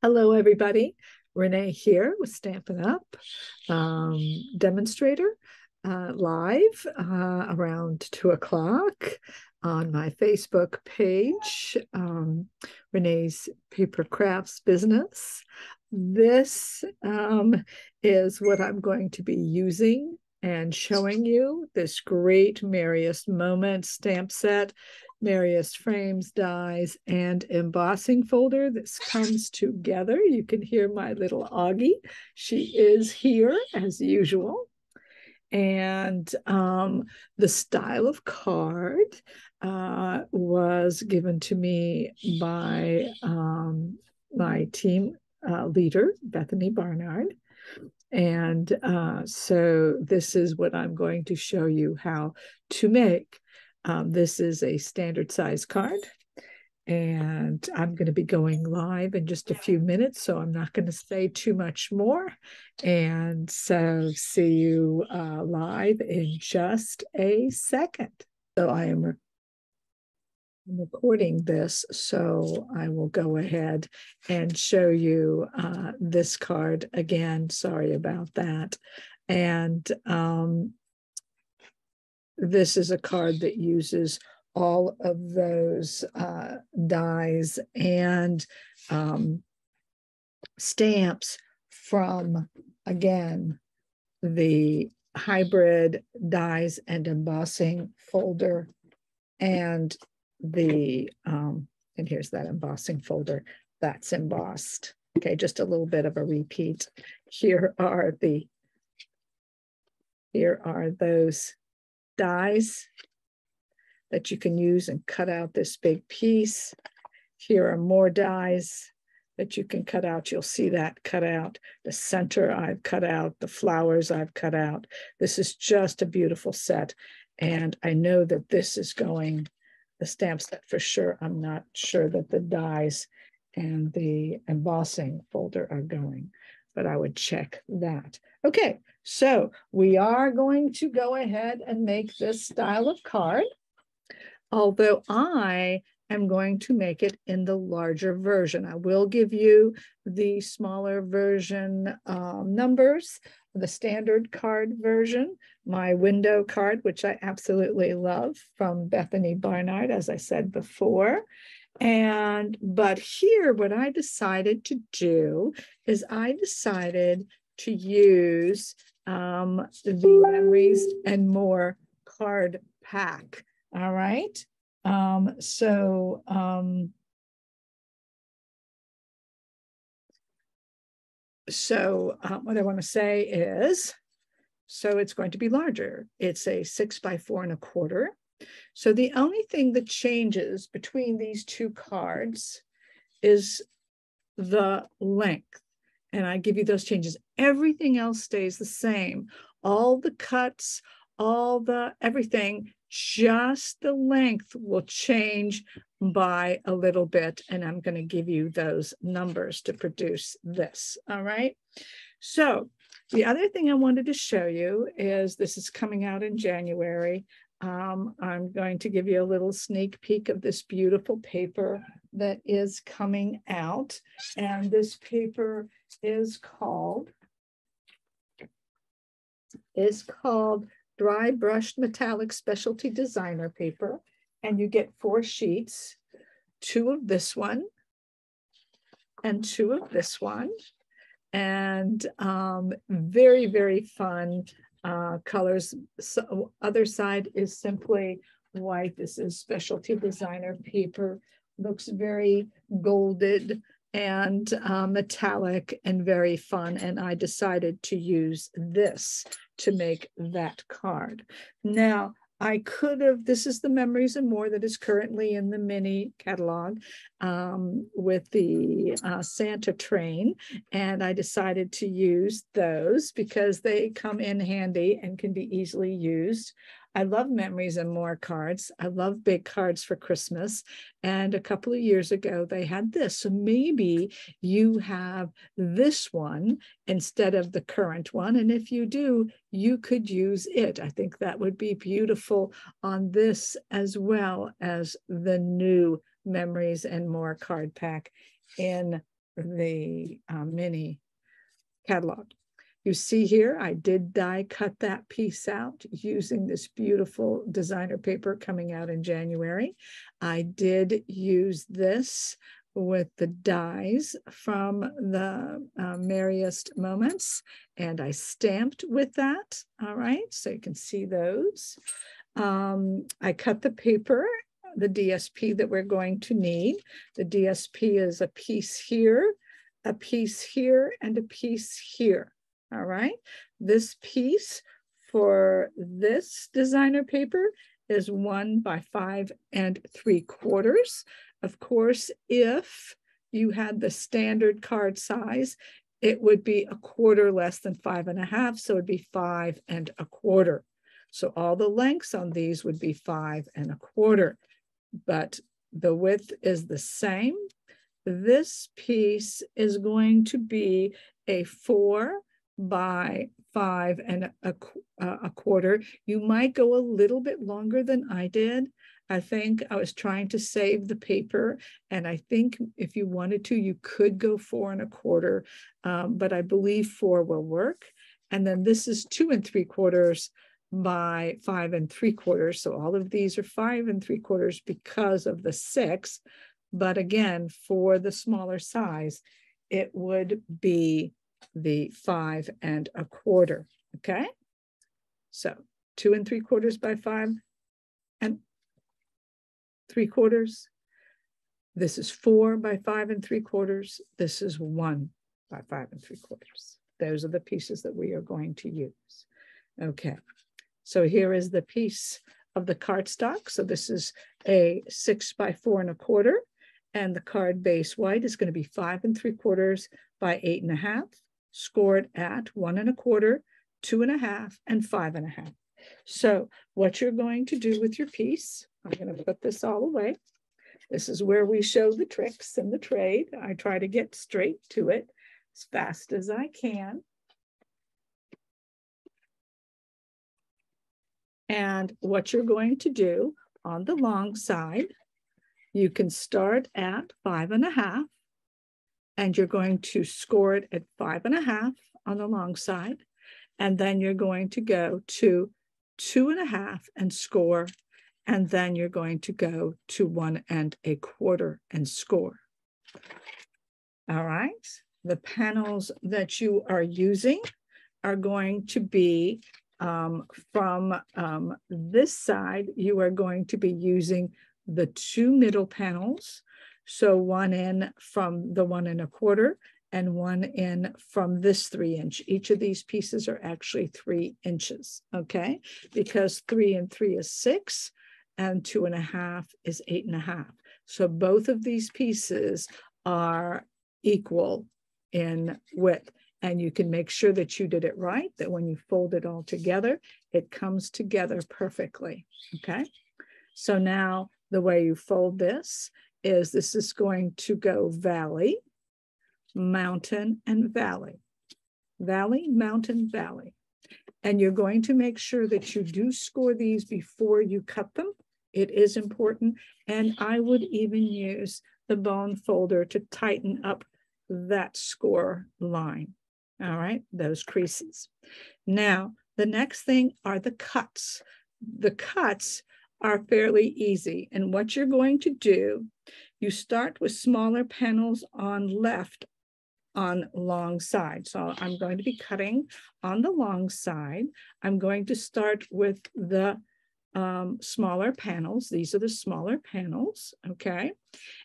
Hello, everybody. Renee here with Stampin' Up! Demonstrator live around 2 o'clock on my Facebook page, Renee's Paper Crafts Business. This is what I'm going to be using and showing you, this great Merriest Moments stamp set, Merriest frames, dies, and embossing folder. This comes together. You can hear my little Augie. She is here as usual. And the style of card was given to me by my team leader, Bethany Barnard. And so this is what I'm going to show you how to make. This is a standard size card, and I'm going to be going live in just a few minutes, so I'm not going to say too much more. And so see you live in just a second. So I am recording this, so I will go ahead and show you this card again. Sorry about that. And this is a card that uses all of those dies and stamps from, again, the hybrid dies and embossing folder, and the and here's that embossing folder that's embossed. Okay, just a little bit of a repeat. Here are those dies that you can use and cut out this big piece. Here are more dies that you can cut out. You'll see that cut out. The center I've cut out, the flowers I've cut out. This is just a beautiful set. And I know that this is going, the stamp set for sure. I'm not sure that the dies and the embossing folder are going, but I would check that. Okay, so we are going to go ahead and make this style of card, although I am going to make it in the larger version. I will give you the smaller version numbers, the standard card version, my window card, which I absolutely love, from Bethany Barnard, as I said before. But here, what I decided to do is I decided to use the Memories and More card pack. All right. What I want to say is, so it's going to be larger. It's a 6 by 4 1/4. So the only thing that changes between these two cards is the length. And I give you those changes. Everything else stays the same. All the cuts, everything, just the length will change by a little bit. And I'm going to give you those numbers to produce this. All right. So the other thing I wanted to show you is, this is coming out in January. I'm going to give you a little sneak peek of this beautiful paper that is coming out. And this paper is called Dry Brushed Metallic Specialty Designer Paper. And you get 4 sheets, 2 of this one and 2 of this one. And very, very fun colors. So other side is simply white. This is specialty designer paper. Looks very golded and metallic and very fun. And I decided to use this to make that card. Now, I could have, this is the Memories and More that is currently in the mini catalog with the Santa train. And I decided to use those because they come in handy and can be easily used. I love Memories and More cards. I love big cards for Christmas. And a couple of years ago, they had this. So maybe you have this one instead of the current one. And if you do, you could use it. I think that would be beautiful on this, as well as the new Memories and More card pack in the mini catalog. You see here, I did die cut that piece out using this beautiful designer paper coming out in January. I did use this with the dies from the Merriest Moments, and I stamped with that. All right, so you can see those. I cut the paper, the DSP that we're going to need. The DSP is a piece here, a piece here, and a piece here. All right, this piece for this designer paper is 1 by 5 3/4. Of course, if you had the standard card size, it would be 1/4 less than 5 1/2, so it'd be 5 1/4. So all the lengths on these would be 5 1/4, but the width is the same. This piece is going to be a 4 by 5 1/4. You might go a little bit longer than I did. I think I was trying to save the paper, and I think if you wanted to, you could go 4 1/4, but I believe 4 will work. And then this is 2 3/4 by 5 3/4. So all of these are 5 3/4 because of the 6. But again, for the smaller size, it would be the 5 1/4. Okay, so 2 3/4 by 5 3/4. This is 4 by 5 3/4. This is 1 by 5 3/4. Those are the pieces that we are going to use. Okay, so here is the piece of the cardstock. So this is a 6 by 4 1/4, and the card base white is going to be 5 3/4 by 8 1/2, scored at 1 1/4, 2 1/2, and 5 1/2. So what you're going to do with your piece, I'm going to put this all away. This is where we show the tricks and the trade. I try to get straight to it as fast as I can. And what you're going to do on the long side, you can start at 5 1/2, and you're going to score it at 5 1/2 on the long side. And then you're going to go to 2 1/2 and score. And then you're going to go to 1 1/4 and score. All right. The panels that you are using are going to be from this side, you are going to be using the 2 middle panels. So 1 in from the 1 1/4 and 1 in from this 3 inch. Each of these pieces are actually 3 inches, okay? Because 3 and 3 is 6 and 2 1/2 is 8 1/2. So both of these pieces are equal in width. And you can make sure that you did it right, that when you fold it all together, it comes together perfectly, okay? So now the way you fold this is going to go valley, mountain, and valley. Valley, mountain, valley. And you're going to make sure that you do score these before you cut them. It is important. And I would even use the bone folder to tighten up that score line. All right, those creases. Now, the next thing are the cuts. The cuts are fairly easy. And what you're going to do, you start with smaller panels on left on long side. So I'm going to be cutting on the long side. I'm going to start with the smaller panels. These are the smaller panels, okay?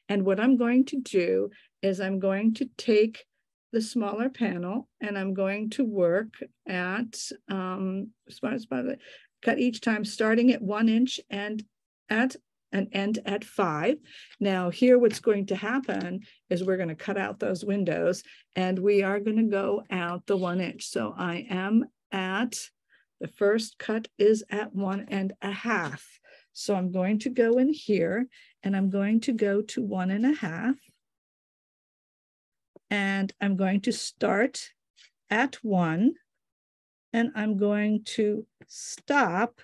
And what I'm going to do is I'm going to take the smaller panel and I'm going to work at, cut each time starting at 1 inch and at an end at 5. Now here what's going to happen is we're going to cut out those windows and we are going to go out the 1 inch. So I am at, the first cut is at 1 1/2. So I'm going to go in here and I'm going to go to 1 1/2. And I'm going to start at 1 and I'm going to stop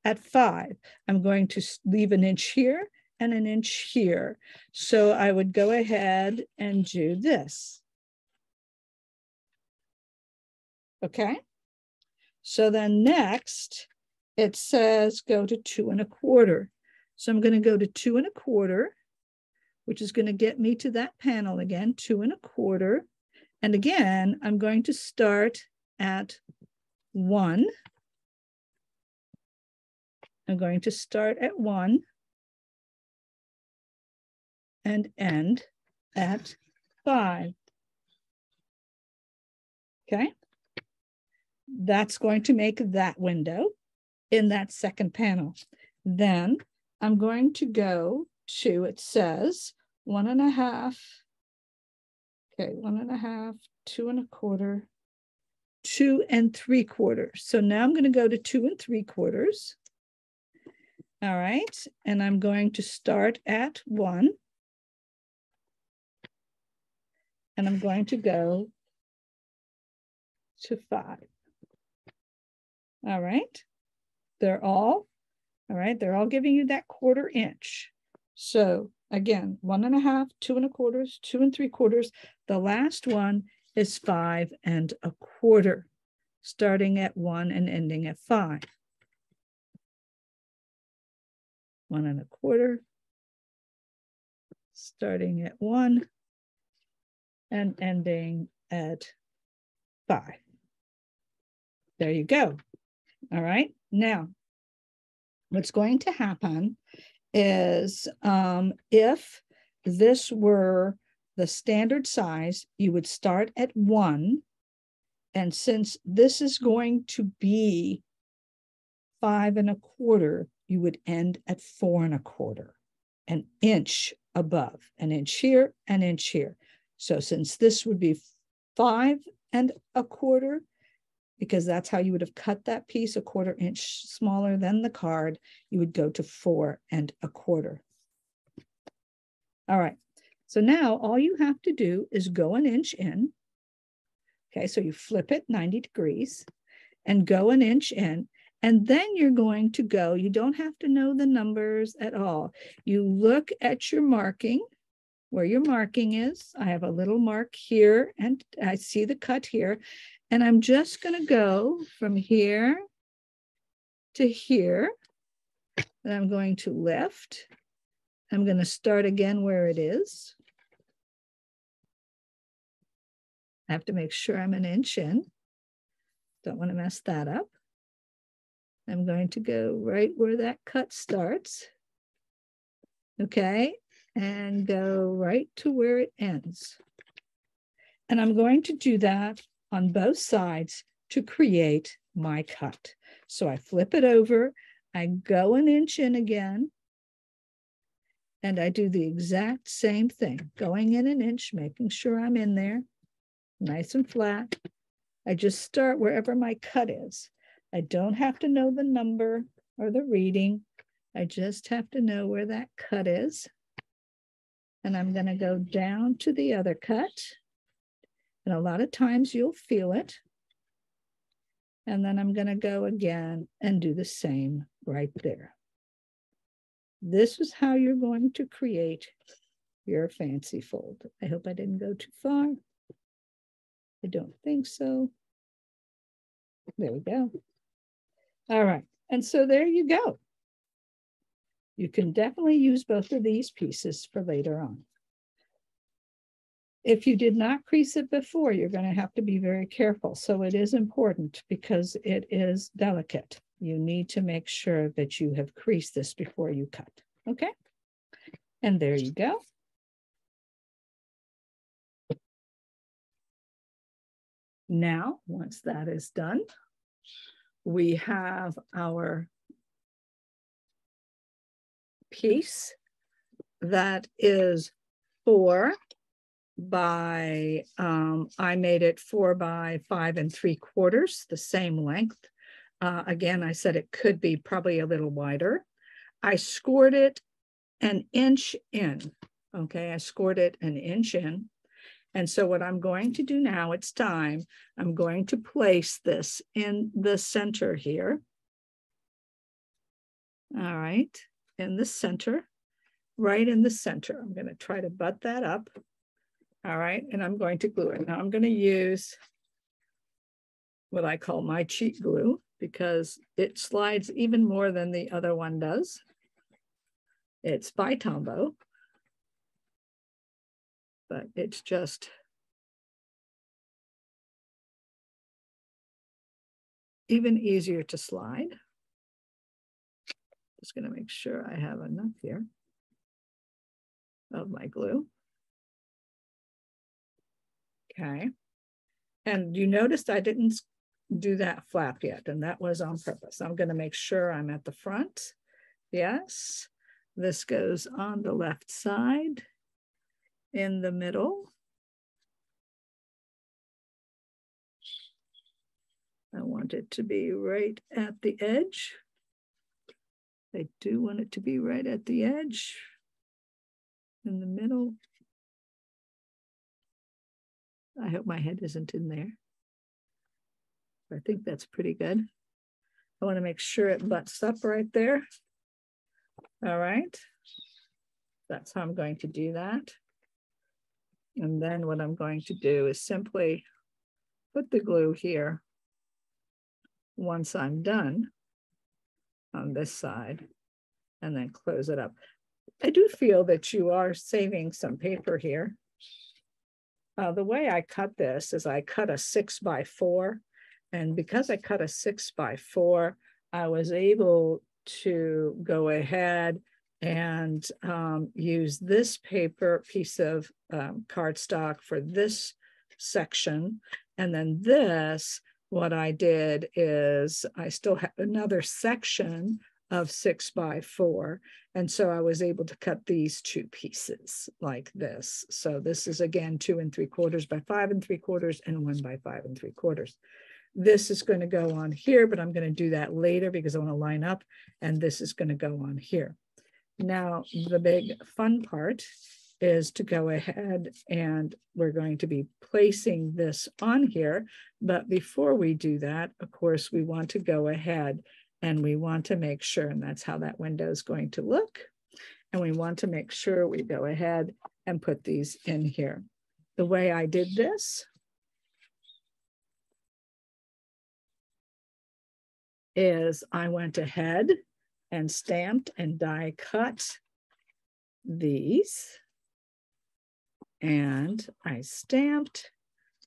at 5. I'm going to leave an inch here and an inch here. So I would go ahead and do this. Okay. So then next it says go to 2 1/4. So I'm going to go to 2 1/4, which is going to get me to that panel again, 2 1/4. And again, I'm going to start at 1. I'm going to start at 1 and end at 5. Okay. That's going to make that window in that second panel. Then I'm going to go to, it says 1 1/2. Okay, 1 1/2, 2 1/4, 2 3/4. So now I'm going to go to 2 3/4. All right, and I'm going to start at 1. And I'm going to go to 5. All right, they're all giving you that 1/4 inch. So again, 1 1/2, 2 1/4, 2 3/4. The last one is 5 1/4, starting at 1 and ending at 5. 1 1/4, starting at 1 and ending at 5. There you go. All right. Now, what's going to happen is if this were the standard size, you would start at 1. And since this is going to be 5 1/4, you would end at 4 1/4, an inch above, an inch here, an inch here. So since this would be 5 1/4, because that's how you would have cut that piece, a 1/4 inch smaller than the card, you would go to 4 1/4. All right, so now all you have to do is go an inch in. Okay, so you flip it 90 degrees and go an inch in, and then you're going to go, you don't have to know the numbers at all. You look at your marking, where your marking is. I have a little mark here, and I see the cut here. And I'm just going to go from here to here. And I'm going to lift. I'm going to start again where it is. I have to make sure I'm an inch in. Don't want to mess that up. I'm going to go right where that cut starts. Okay. And go right to where it ends. And I'm going to do that on both sides to create my cut. So I flip it over, I go an inch in again, and I do the exact same thing, going in an inch, making sure I'm in there, nice and flat. I just start wherever my cut is. I don't have to know the number or the reading. I just have to know where that cut is. And I'm going to go down to the other cut. And a lot of times you'll feel it. And then I'm going to go again and do the same right there. This is how you're going to create your fancy fold. I hope I didn't go too far. I don't think so. There we go. All right. And so there you go. You can definitely use both of these pieces for later on. If you did not crease it before, you're going to have to be very careful. So it is important because it is delicate. You need to make sure that you have creased this before you cut. Okay. And there you go. Now, once that is done, we have our piece that is 4 by, I made it 4 by 5 3/4, the same length. Again, I said it could be probably a little wider. I scored it an inch in. Okay, I scored it an inch in. And so what I'm going to do now, it's time, I'm going to place this in the center here. All right, in the center. right in the center. I'm going to try to butt that up. All right, and I'm going to glue it. Now I'm going to use what I call my cheat glue because it slides even more than the other one does. It's by Tombow, but it's just even easier to slide. Just going to make sure I have enough here of my glue. Okay. And you noticed I didn't do that flap yet, and that was on purpose. I'm going to make sure I'm at the front. Yes. This goes on the left side, in the middle. I want it to be right at the edge. I do want it to be right at the edge, in the middle. I hope my head isn't in there. I think that's pretty good. I want to make sure it butts up right there. All right. That's how I'm going to do that. And then what I'm going to do is simply put the glue here once I'm done on this side, and then close it up. I do feel that you are saving some paper here. The way I cut this is I cut a 6x4, and because I cut a 6x4, I was able to go ahead and use this paper piece of cardstock for this section. And then this, what I did is I still have another section of 6x4. And so I was able to cut these two pieces like this. So this is again 2 3/4 by 5 3/4 and 1 by 5 3/4. This is going to go on here, but I'm going to do that later because I want to line up, and this is going to go on here. Now, the big fun part is to go ahead and we're going to be placing this on here. But before we do that, of course, we want to go ahead and we want to make sure, and that's how that window is going to look. And we want to make sure we go ahead and put these in here. The way I did this is I went ahead and stamped and die cut these. And I stamped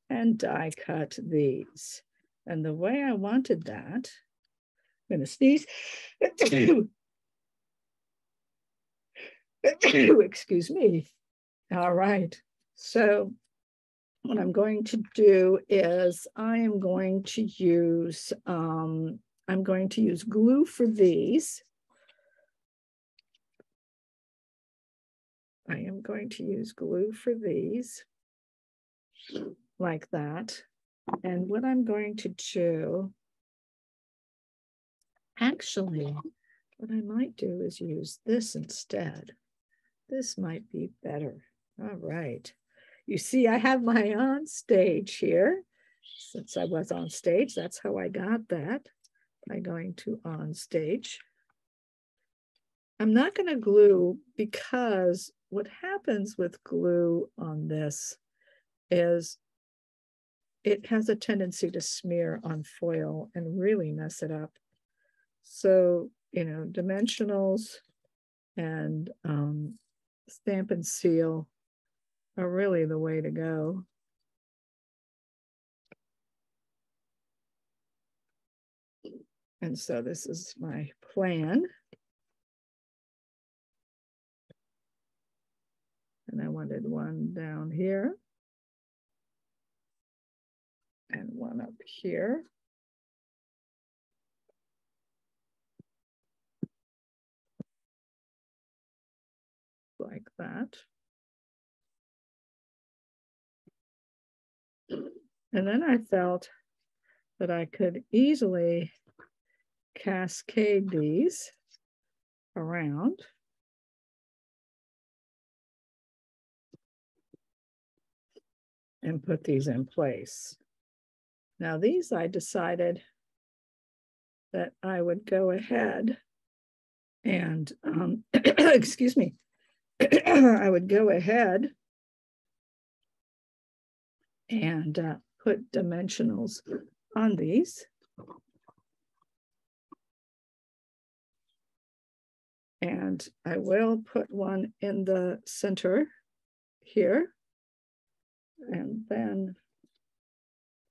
and die cut these. And the way I wanted that, I'm going to sneeze. Excuse me. All right. So what I'm going to do is I am going to use glue for these. I am going to use glue for these like that. And what I'm going to do, actually, what I might do is use this instead. This might be better. All right. You see, I have my on stage here. Since I was on stage, that's how I got that, by going to on stage. I'm not going to glue because what happens with glue on this is it has a tendency to smear on foil and really mess it up. So, you know, dimensionals and stamp and seal are really the way to go. And so this is my plan. And I wanted one down here and one up here. Like that. And then I felt that I could easily cascade these around. And put these in place. Now these I decided that I would go ahead and, excuse me, I would go ahead and put dimensionals on these. And I will put one in the center here. And then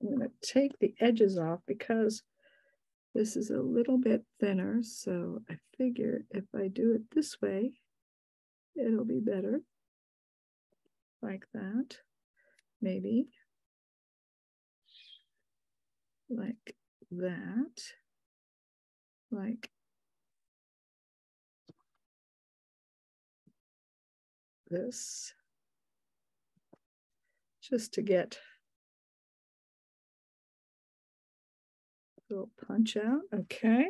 I'm going to take the edges off because this is a little bit thinner. So I figure if I do it this way, it'll be better. Like that, maybe. Like that. Like this, just to get a little punch out. Okay.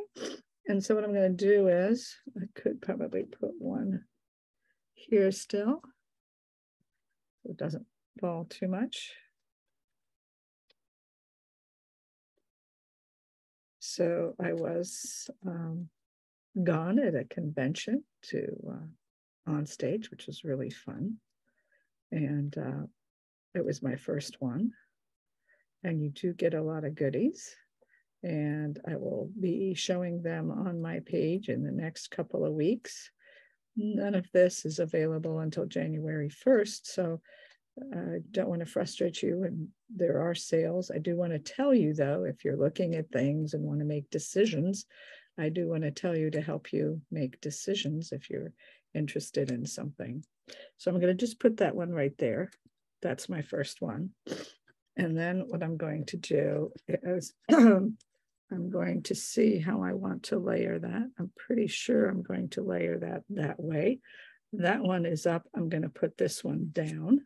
And so what I'm going to do is I could probably put one here still so it doesn't fall too much. So I was gone at a convention to on stage, which was really fun. And it was my first one. And you do get a lot of goodies. And I will be showing them on my page in the next couple of weeks. None of this is available until January 1st. So I don't want to frustrate you, and there are sales. I do want to tell you, though, if you're looking at things and want to make decisions, I do want to tell you to help you make decisions if you're interested in something. So I'm going to just put that one right there. That's my first one. And then what I'm going to do is I'm going to see how I want to layer that. I'm pretty sure I'm going to layer that way. That one is up. I'm going to put this one down.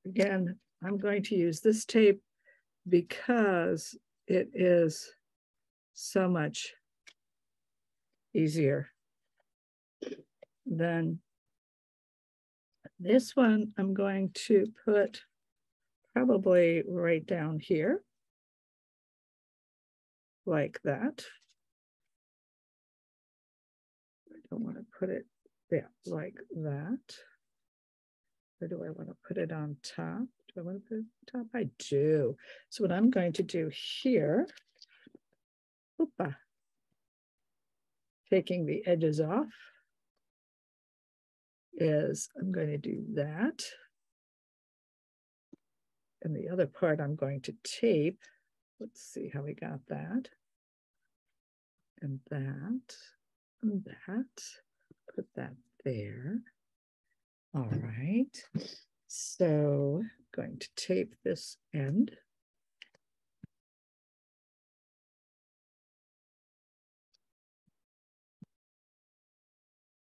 Again, I'm going to use this tape because it is so much easier than this one. I'm going to put probably right down here, like that. I don't want to put it like that. Or do I want to put it on top? Do I want to put it on top? I do. So what I'm going to do here, taking the edges off, is I'm going to do that. And the other part I'm going to tape. Let's see how we got that. And that, and that. Put that there. All right. So I'm going to tape this end.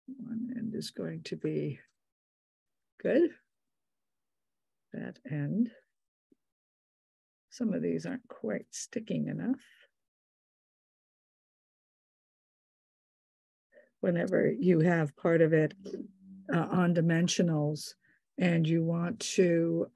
One end is going to be good. That end. Some of these aren't quite sticking enough. Whenever you have part of it on dimensionals and you want to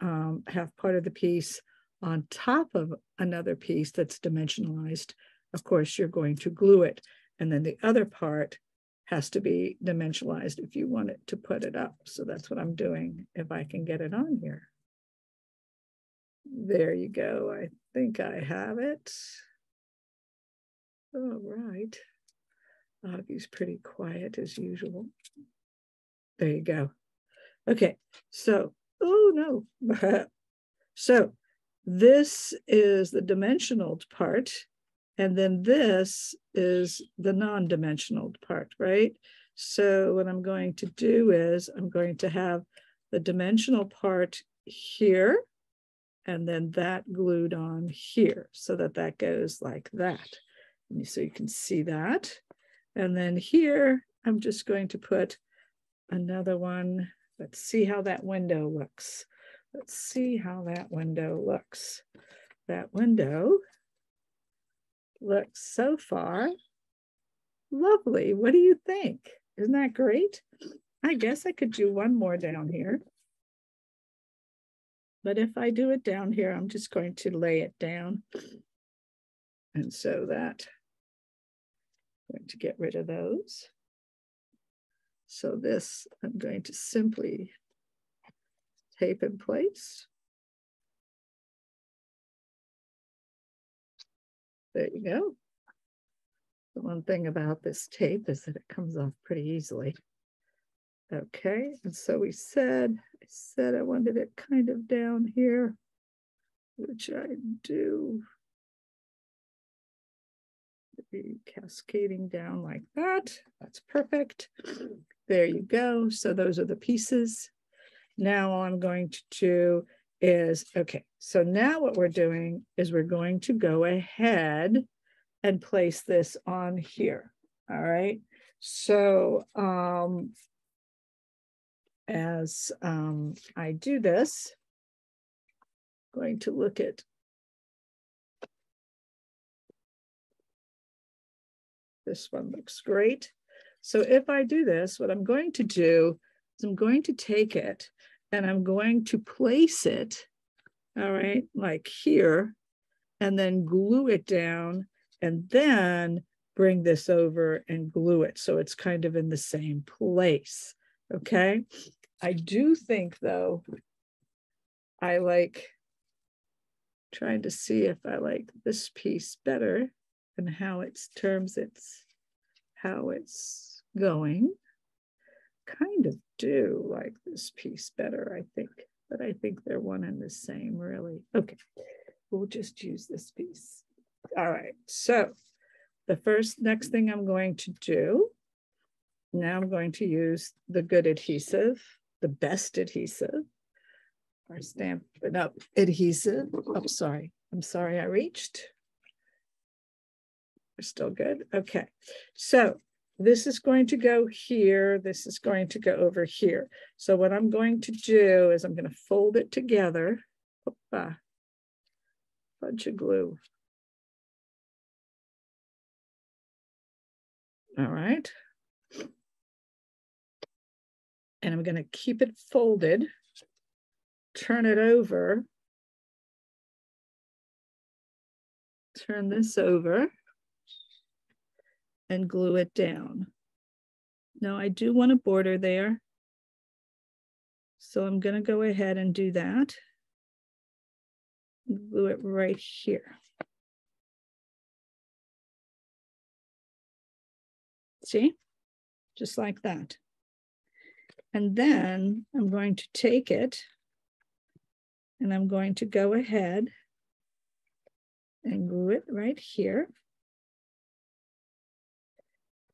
have part of the piece on top of another piece that's dimensionalized, of course, you're going to glue it. And then the other part has to be dimensionalized if you want it to put it up. So that's what I'm doing if I can get it on here. There you go. I think I have it. All right. Augie's pretty quiet as usual. There you go. Okay, so, oh no. So this is the dimensional part, and then this is the non-dimensional part, right? So what I'm going to do is I'm going to have the dimensional part here, and then that glued on here so that that goes like that. And so you can see that. And then here, I'm just going to put another one. Let's see how that window looks. Let's see how that window looks. That window looks so far lovely. What do you think? Isn't that great? I guess I could do one more down here. But if I do it down here, I'm just going to lay it down And so that, I'm going to get rid of those. So this, I'm going to simply tape in place. There you go. The one thing about this tape is that it comes off pretty easily. Okay, and so I said I wanted it kind of down here, which I do. Be cascading down like that. That's perfect. There you go. So those are the pieces. Now all I'm going to do is, okay, so now what we're doing is we're going to go ahead and place this on here. All right. So as I do this, I'm going to look at this one. Looks great. So if I do this, what I'm going to do is I'm going to take it and I'm going to place it, all right, like here, and then glue it down, and then bring this over and glue it so it's kind of in the same place. Okay. I do think though, I like trying to see if I like this piece better and how it's how it's going. Kind of do like this piece better, I think, but I think they're one and the same, really. Okay, we'll just use this piece. All right, so the next thing I'm going to do, now I'm going to use the good adhesive, the best adhesive, our Stampin' Up! Adhesive. Oh, sorry. I'm sorry I reached. We're still good. Okay, so this is going to go here. This is going to go over here. So what I'm going to do is I'm going to fold it together. Bunch of glue. All right. And I'm going to keep it folded, turn it over, turn this over, and glue it down. Now I do want a border there, so I'm going to go ahead and do that. Glue it right here. See? Just like that. And then I'm going to take it and I'm going to go ahead and glue it right here.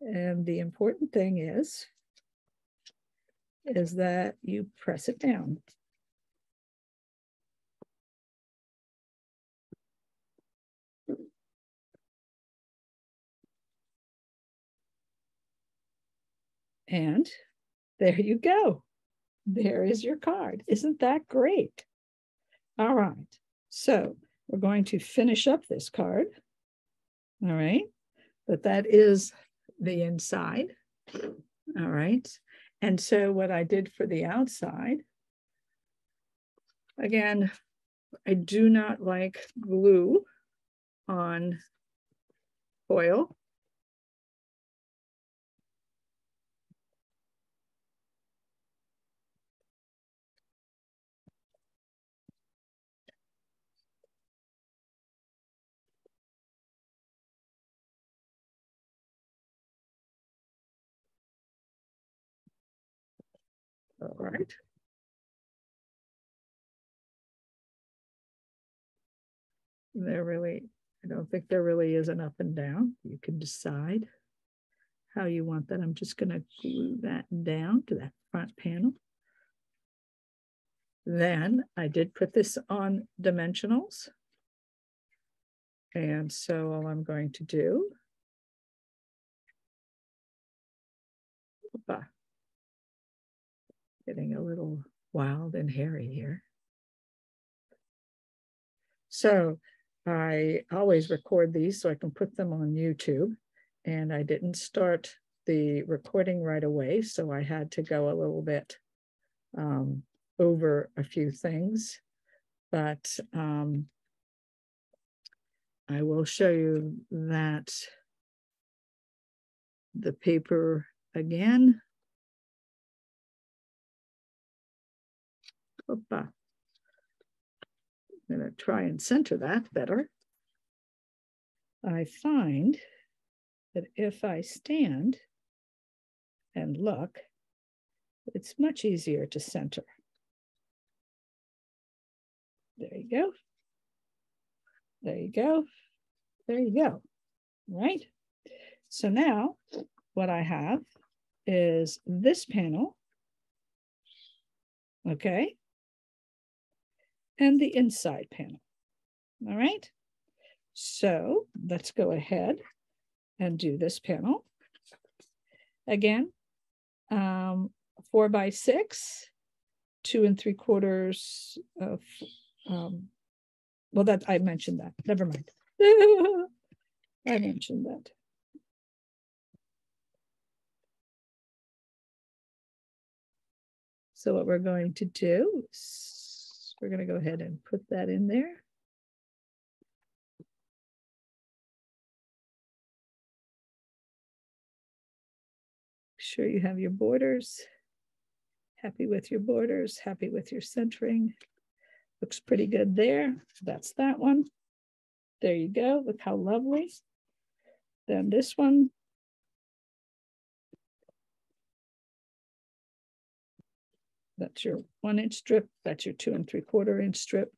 And the important thing is that you press it down. And there you go. There is your card. Isn't that great? All right. So we're going to finish up this card. All right. But that is the inside. All right. And so what I did for the outside, again, I do not like glue on foil. All right. I don't think there really is an up and down. You can decide how you want that. I'm just going to glue that down to that front panel. Then I did put this on dimensionals. And so all I'm going to do, getting a little wild and hairy here. So I always record these so I can put them on YouTube. And I didn't start the recording right away, so I had to go a little bit over a few things. But I will show you that the paper again. Opa. I'm going to try and center that better. I find that if I stand and look, it's much easier to center. There you go. There you go. There you go. Right? So now what I have is this panel, okay, and the inside panel. All right. So let's go ahead and do this panel. Again, 4x6, 2 3/4 of, well, that I mentioned that. Never mind. I mentioned that. So what we're going to do is we're going to go ahead and put that in there. Sure you have your borders. Happy with your borders, happy with your centering. Looks pretty good there. That's that one. There you go. Look how lovely. Then this one. That's your 1-inch strip. That's your 2 3/4 strip.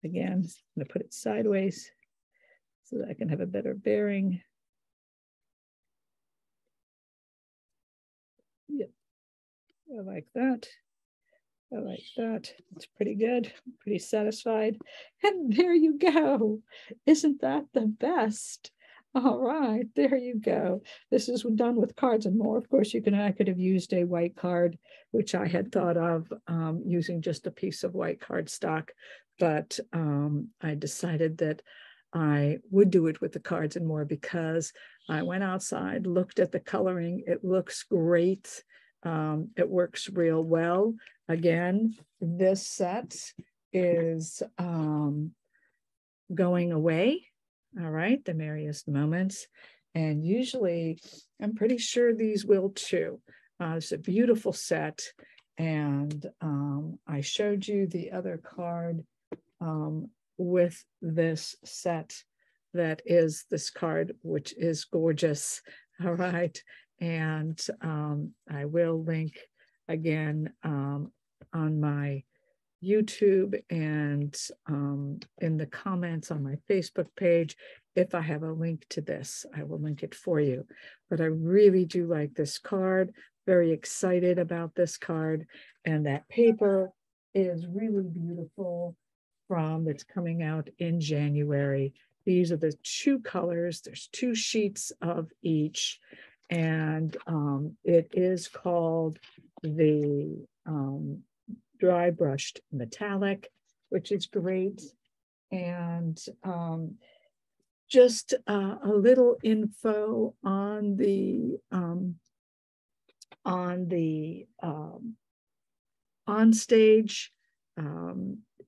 Again, I'm going to put it sideways so that I can have a better bearing. Yep. I like that. I like that. It's pretty good. I'm pretty satisfied. And there you go. Isn't that the best? All right, there you go. This is done with cards and more. Of course, I could have used a white card, which I had thought of using just a piece of white cardstock, but I decided that I would do it with the cards and more because I went outside, looked at the coloring. It looks great. It works real well. Again, this set is going away. All right, the merriest moments. And usually, I'm pretty sure these will too. It's a beautiful set. And I showed you the other card with this set that is this card, which is gorgeous. All right. And I will link again on my YouTube and in the comments on my Facebook page. If I have a link to this, I will link it for you. But I really do like this card, very excited about this card. And that paper is really beautiful that's coming out in January. These are the 2 colors. There's 2 sheets of each. And it is called the dry brushed metallic, which is great. And just a little info on the on stage.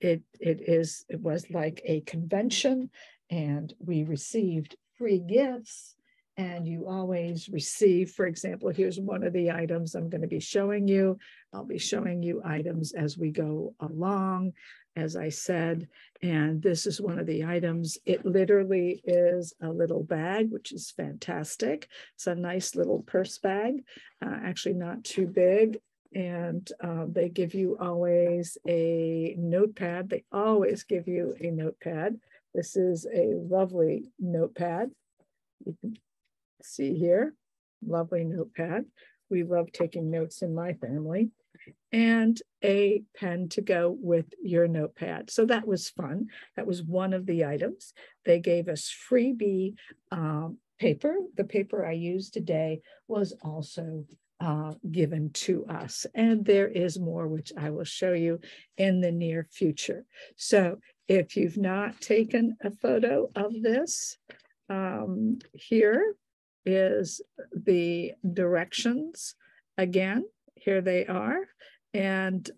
It was like a convention, and we received free gifts. And you always receive, for example, here's one of the items I'm going to be showing you. I'll be showing you items as we go along, as I said. And this is one of the items. It literally is a little bag, which is fantastic. It's a nice little purse bag, actually not too big. And they give you always a notepad. They always give you a notepad. This is a lovely notepad. You can see here, lovely notepad. We love taking notes in my family. And a pen to go with your notepad. So that was fun. That was one of the items. They gave us freebie paper. The paper I used today was also given to us. And there is more, which I will show you in the near future. So if you've not taken a photo of this, here is the directions. Again, here they are. And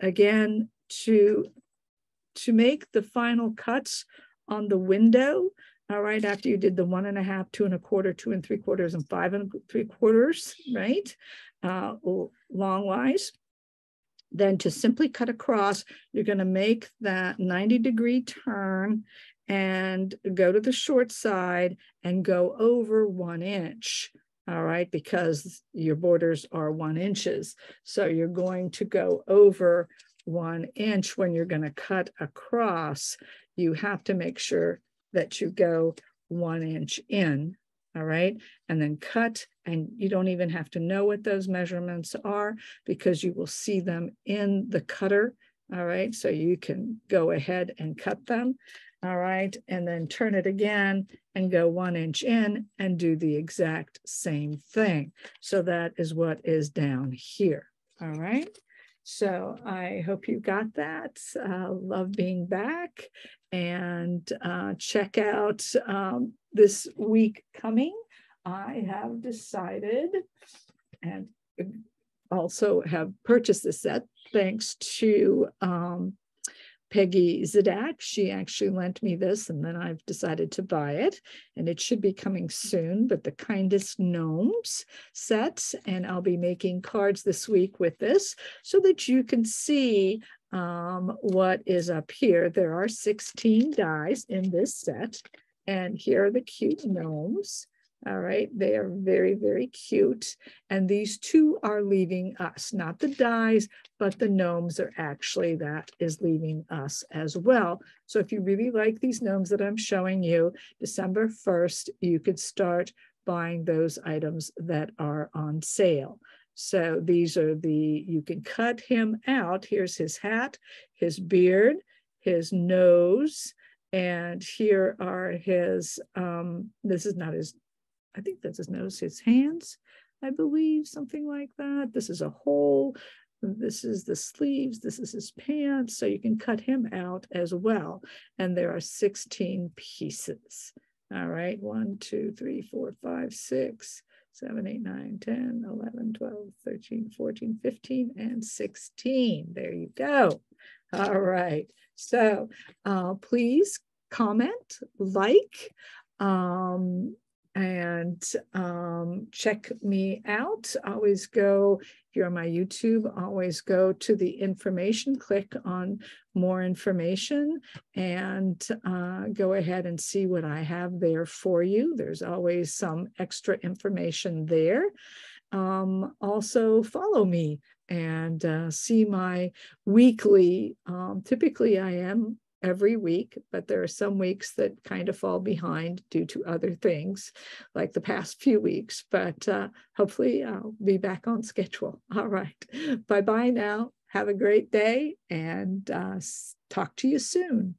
again, to make the final cuts on the window, all right, after you did the 1 1/2, 2 1/4, 2 3/4, and 5 3/4, right, longwise, then to simply cut across, you're going to make that 90-degree turn and go to the short side and go over 1 inch. All right, because your borders are 1 inches. So you're going to go over 1 inch when you're going to cut across. You have to make sure that you go 1 inch in. All right, and then cut, and you don't even have to know what those measurements are because you will see them in the cutter. All right, so you can go ahead and cut them. All right, and then turn it again and go 1 inch in and do the exact same thing. So that is what is down here. All right, so I hope you got that. Love being back, and check out this week coming. I have decided and also have purchased this set thanks to Peggy Zadak. She actually lent me this, and then I've decided to buy it, and it should be coming soon, but the Kindest Gnomes set, and I'll be making cards this week with this so that you can see what is up here. There are 16 dies in this set, and here are the cute gnomes. All right, they are very, very cute. And these two are leaving us, not the dies, but the gnomes are actually, that is leaving us as well. So if you really like these gnomes that I'm showing you, December 1st, you could start buying those items that are on sale. So these are you can cut him out. Here's his hat, his beard, his nose, and here are his, this is not his, I think that's his nose, his hands, I believe, something like that. This is a hole. This is the sleeves. This is his pants. So you can cut him out as well. And there are 16 pieces. All right. 1, 2, 3, 4, 5, 6, 7, 8, 9, 10, 11, 12, 13, 14, 15, and 16. There you go. All right. So please comment, like, and check me out. Always go, if you're on my YouTube, always go to the information, click on more information, and go ahead and see what I have there for you. There's always some extra information there. Also follow me and see my weekly, typically I am every week, but there are some weeks that kind of fall behind due to other things like the past few weeks, but hopefully I'll be back on schedule. All right, bye-bye now. Have a great day, and talk to you soon.